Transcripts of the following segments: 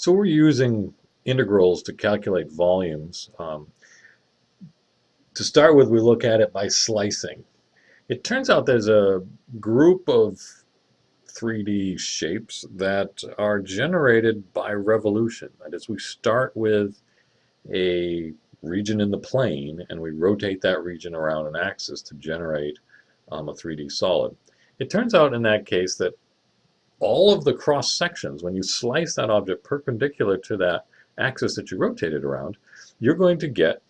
So we're using integrals to calculate volumes. To start with, we look at it by slicing. It turns out there's a group of 3D shapes that are generated by revolution. That is, we start with a region in the plane and we rotate that region around an axis to generate a 3D solid. It turns out in that case that all of the cross sections, when you slice that object perpendicular to that axis that you rotated around, you're going to get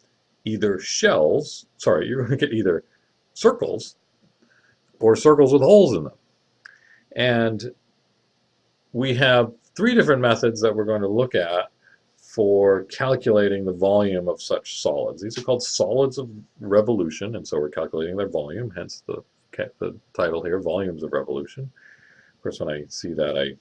either you're going to get either circles or circles with holes in them. And we have three different methods that we're going to look at for calculating the volume of such solids. These are called solids of revolution, and so we're calculating their volume, hence the title here, volumes of revolution. Of course, when I see that, I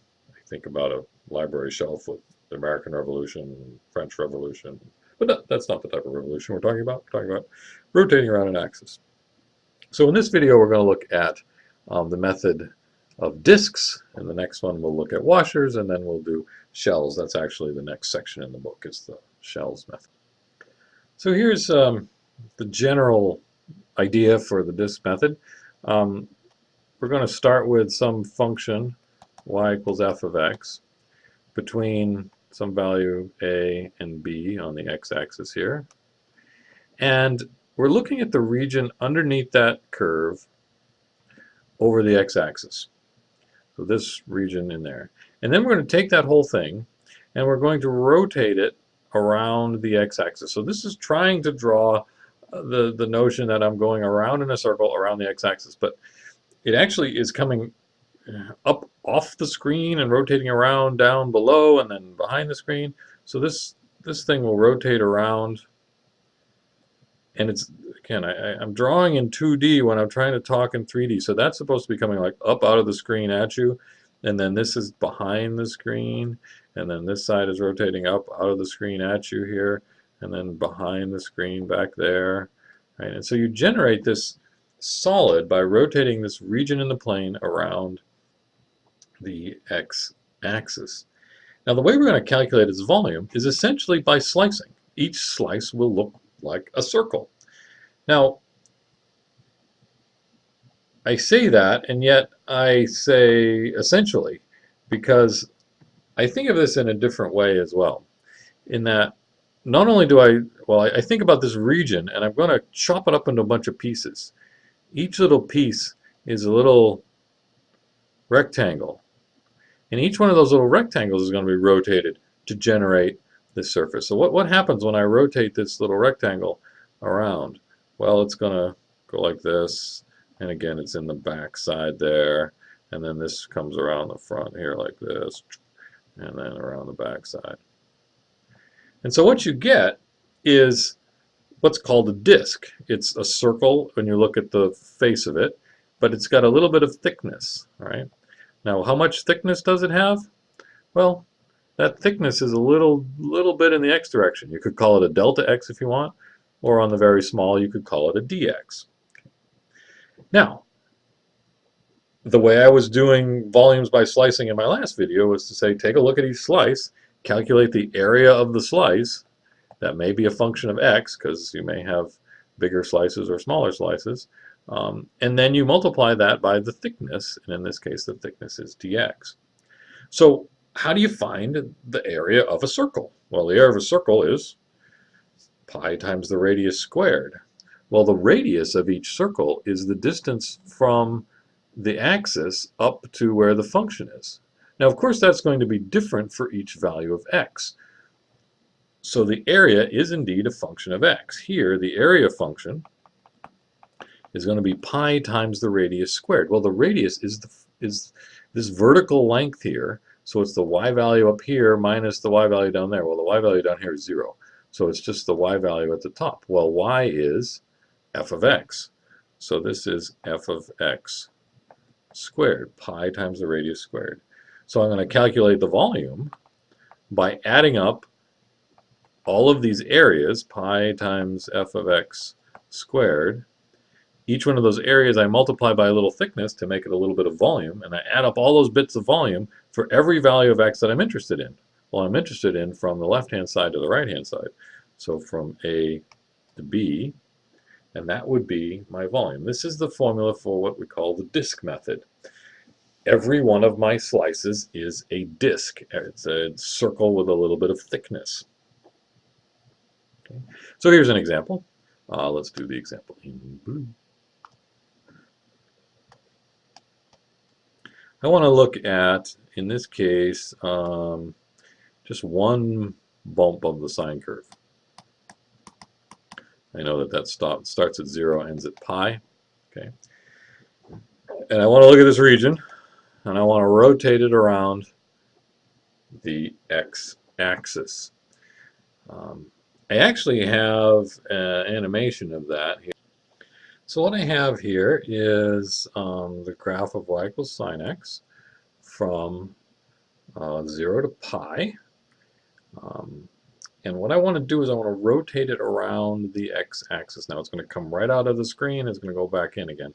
think about a library shelf with the American Revolution, French Revolution, but that's not the type of revolution we're talking about. We're talking about rotating around an axis. So in this video, we're going to look at the method of disks, and the next one we'll look at washers, and then we'll do shells. That's actually the next section in the book, is the shells method. So here's the general idea for the disk method. We're going to start with some function y equals f of x between some value a and b on the x-axis here. And we're looking at the region underneath that curve over the x-axis. So this region in there. And then we're going to take that whole thing and we're going to rotate it around the x-axis. So this is trying to draw the notion that I'm going around in a circle around the x-axis, but it actually is coming up off the screen and rotating around down below and then behind the screen. So this thing will rotate around, and it's, again, I'm drawing in 2D when I'm trying to talk in 3D. So that's supposed to be coming like up out of the screen at you, and then this is behind the screen, and then this side is rotating up out of the screen at you here, and then behind the screen back there, right? And so you generate this solid by rotating this region in the plane around the x-axis. Now the way we're going to calculate its volume is essentially by slicing. Each slice will look like a circle. Now I say that, and yet I say essentially, because I think of this in a different way as well, in that not only do I think about this region and I'm going to chop it up into a bunch of pieces. Each little piece is a little rectangle, and each one of those little rectangles is going to be rotated to generate this surface. So what happens when I rotate this little rectangle around? Well, it's going to go like this, and again it's in the back side there, and then this comes around the front here like this, and then around the back side. And so what you get is what's called a disk. It's a circle when you look at the face of it, but it's got a little bit of thickness, right? Now, how much thickness does it have? Well, that thickness is a little bit in the x direction. You could call it a delta x if you want, or on the very small, you could call it a dx. Now, the way I was doing volumes by slicing in my last video was to say, take a look at each slice, calculate the area of the slice. That may be a function of x, because you may have bigger slices or smaller slices. And then you multiply that by the thickness, and in this case the thickness is dx. So how do you find the area of a circle? Well, the area of a circle is pi times the radius squared. Well, the radius of each circle is the distance from the axis up to where the function is. Now, of course, that's going to be different for each value of x. So the area is indeed a function of x. Here, the area function is going to be pi times the radius squared. Well, the radius is this vertical length here, so it's the y value up here minus the y value down there. Well, the y value down here is 0, so it's just the y value at the top. Well, y is f of x, so this is f of x squared, pi times the radius squared. So I'm going to calculate the volume by adding up all of these areas, pi times f of x squared. Each one of those areas I multiply by a little thickness to make it a little bit of volume, and I add up all those bits of volume for every value of x that I'm interested in. Well, I'm interested in from the left-hand side to the right-hand side. So from A to B, and that would be my volume. This is the formula for what we call the disk method. Every one of my slices is a disk. It's a circle with a little bit of thickness. Okay. So here's an example. Let's do the example in blue. I want to look at, in this case, just one bump of the sine curve. I know that starts at 0, ends at pi. Okay. And I want to look at this region, and I want to rotate it around the x-axis. I actually have an animation of that here. So what I have here is the graph of y equals sine x from 0 to pi. And what I want to do is I want to rotate it around the x-axis. Now it's going to come right out of the screen. It's going to go back in again.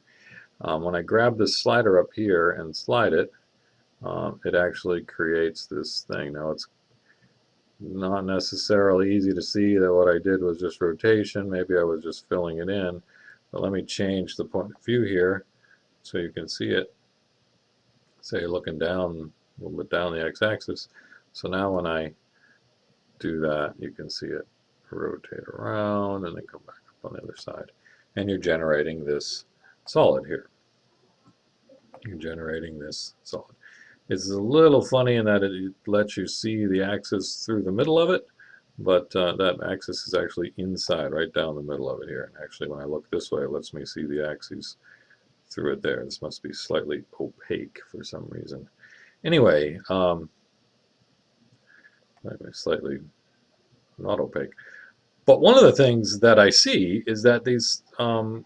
When I grab this slider up here and slide it, it actually creates this thing. Now it's not necessarily easy to see that what I did was just rotation. Maybe I was just filling it in. But let me change the point of view here so you can see it. Say you're looking down, a little bit down the x-axis. So now when I do that, you can see it rotate around and then come back up on the other side. And you're generating this solid here. You're generating this solid. It's a little funny in that it lets you see the axis through the middle of it, but that axis is actually inside, right down the middle of it here. And actually, when I look this way, it lets me see the axes through it there. This must be slightly opaque for some reason. Anyway, slightly not opaque. But one of the things that I see is that these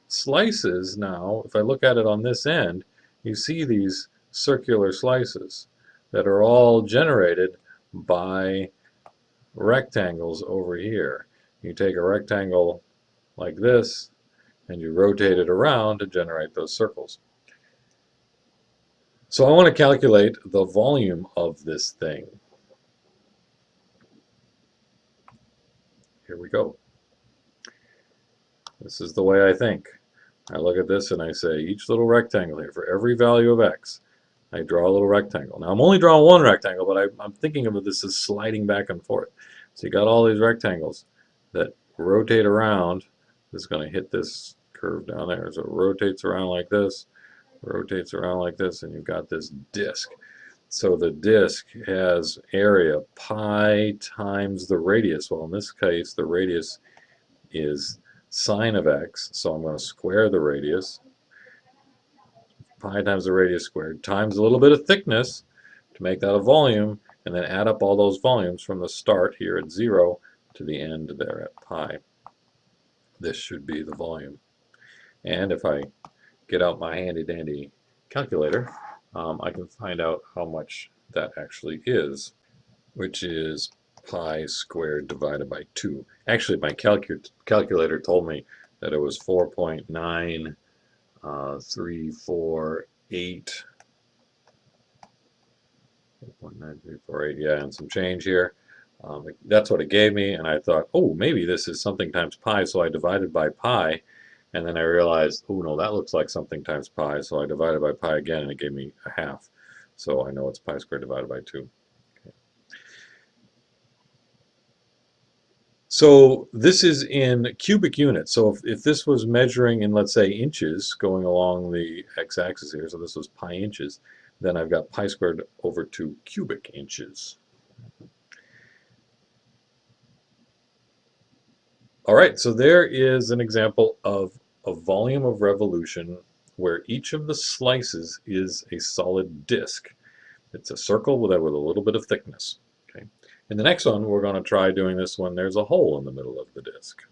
slices now, if I look at it on this end, you see these circular slices that are all generated by rectangles over here. You take a rectangle like this and you rotate it around to generate those circles. So I want to calculate the volume of this thing. Here we go. This is the way I think. I look at this and I say each little rectangle here, for every value of x, I draw a little rectangle. Now I'm only drawing one rectangle, but I'm thinking of this as sliding back and forth. So you got all these rectangles that rotate around. This is going to hit this curve down there. So it rotates around like this, rotates around like this, and you've got this disk. So the disk has area pi times the radius. Well, in this case, the radius is sine of x, so I'm going to square the radius. Pi times the radius squared times a little bit of thickness to make that a volume, and then add up all those volumes from the start here at 0 to the end there at pi. This should be the volume. And if I get out my handy-dandy calculator, I can find out how much that actually is, which is pi squared divided by 2. Actually, my calculator told me that it was 4.9348. 4.9348, yeah, and some change here. That's what it gave me, and I thought, oh, maybe this is something times pi, so I divided by pi, and then I realized, oh no, that looks like something times pi, so I divided by pi again, and it gave me a half. So I know it's pi squared divided by 2. Okay. So this is in cubic units. So if this was measuring in, let's say, inches going along the x-axis here, so this was pi inches, then I've got pi squared over 2 cubic inches. All right, so there is an example of a volume of revolution where each of the slices is a solid disk. It's a circle with a little bit of thickness. Okay. In the next one, we're going to try doing this when there's a hole in the middle of the disk.